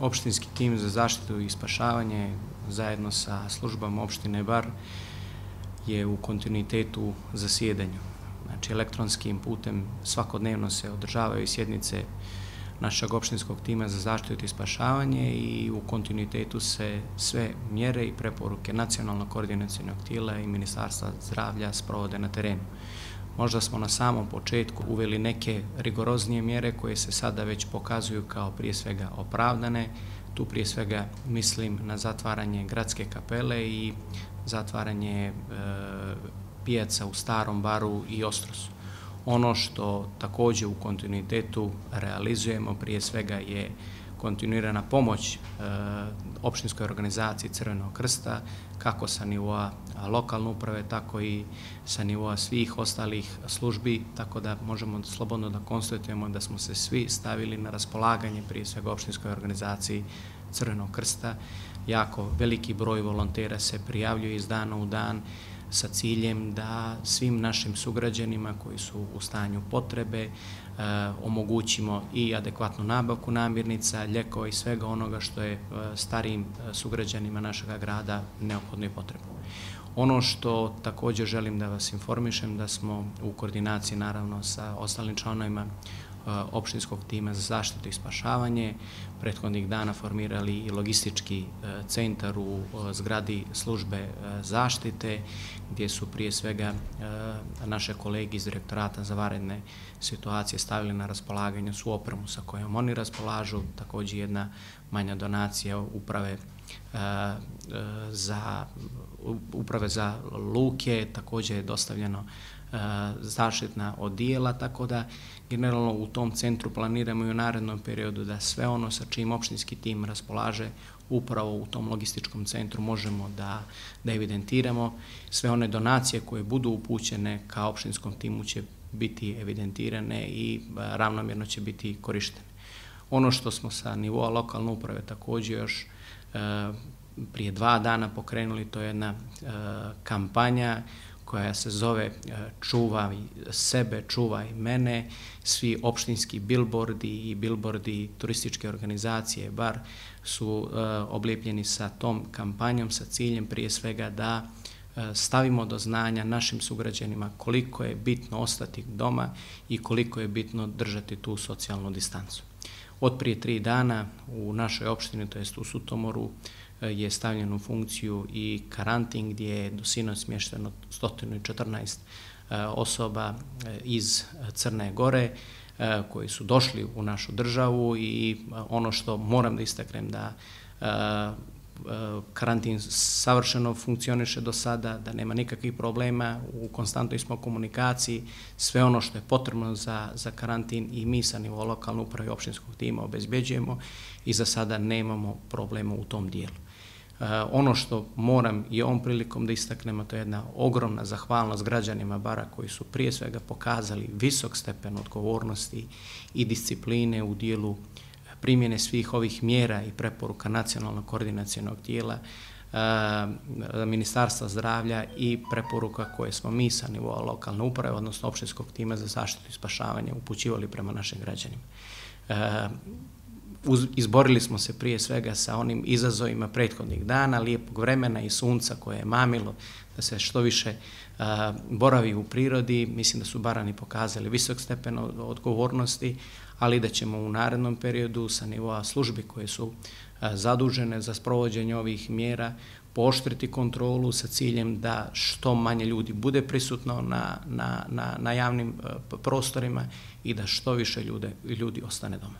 Opštinski tim za zaštitu i spašavanje zajedno sa službama opštine Bar je u kontinuitetu zasjedanju. Znači, elektronskim putem svakodnevno se održavaju sjednice našeg opštinskog tima za zaštitu i spašavanje i u kontinuitetu se sve mjere i preporuke nacionalnog koordinacionog tijela i Ministarstva zdravlja sprovode na terenu. Možda smo na samom početku uveli neke rigoroznije mjere koje se sada već pokazuju kao prije svega opravdane. Tu prije svega mislim na zatvaranje gradske kapele i zatvaranje pijaca u Starom Baru i Ostrosu. Ono što također u kontinuitetu realizujemo prije svega je kontinuirana pomoć opštinskoj organizaciji Crvenog krsta, kako sa nivoa lokalne uprave, tako i sa nivoa svih ostalih službi, tako da možemo slobodno da konstatujemo da smo se svi stavili na raspolaganje prije svega opštinskoj organizaciji Crvenog krsta. Jako veliki broj volontera se prijavljuje iz dana u dan sa ciljem da svim našim sugrađanima koji su u stanju potrebe omogućimo i adekvatnu nabavku namirnica, lijekova i svega onoga što je starijim sugrađanima našeg grada neophodno i potrebno. Ono što također želim da vas informišem, da smo u koordinaciji naravno sa ostalim članovima opštinskog tima za zaštitu i spašavanje prethodnih dana formirali i logistički centar u zgradi službe zaštite, gdje su prije svega naše kolege iz Direktorata za vanredne situacije stavili na raspolaganje svu opremu sa kojom oni raspolažu, također jedna manja donacija uprave za luke, također je dostavljeno zaštitna odijela, tako da generalno u tom centru planiramo i u narednom periodu da sve ono sa čim opštinski tim raspolaže upravo u tom logističkom centru možemo da evidentiramo. Sve one donacije koje budu upućene ka opštinskom timu će biti evidentirane i ravnomjerno će biti korištene. Ono što smo sa nivoa lokalne uprave također još prije 2 dana pokrenuli, to je jedna kampanja koja se zove Čuvaj sebe, čuvaj mene. Svi opštinski bilbordi i bilbordi turističke organizacije Bar su oblijepljeni sa tom kampanjom sa ciljem prije svega da stavimo do znanja našim sugrađanima koliko je bitno ostati doma i koliko je bitno držati tu socijalnu distancu. Od prije 3 dana u našoj opštini, to jest u Sutomoru, je stavljen u funkciju i karantin gdje je do sinoć smješteno 114 osoba iz Crne Gore koji su došli u našu državu i ono što moram da istaknem da karantin savršeno funkcioniše do sada, da nema nikakvih problema, u konstantnoj smo komunikaciji, sve ono što je potrebno za karantin i mi sa nivoa lokalne uprave i opštinskog tima obezbeđujemo i za sada nemamo problema u tom dijelu. Ono što moram i ovom prilikom da istaknemo, to je jedna ogromna zahvalnost građanima Bara koji su prije svega pokazali visok stepen odgovornosti i discipline u dijelu primjene svih ovih mjera i preporuka nacionalnog koordinacionog tijela, Ministarstva zdravlja i preporuka koje smo mi sa nivoa lokalne uprave, odnosno opštinskog tima za zaštitu i spašavanje upućivali prema našim građanima. Izborili smo se prije svega sa onim izazovima prethodnih dana, lijepog vremena i sunca koje je mamilo da se što više boravi u prirodi. Mislim da su Barani pokazali visok stepen odgovornosti, ali da ćemo u narednom periodu sa nivoa službi koje su zadužene za sprovođenje ovih mjera pooštriti kontrolu sa ciljem da što manje ljudi bude prisutno na javnim prostorima i da što više ljudi ostane doma.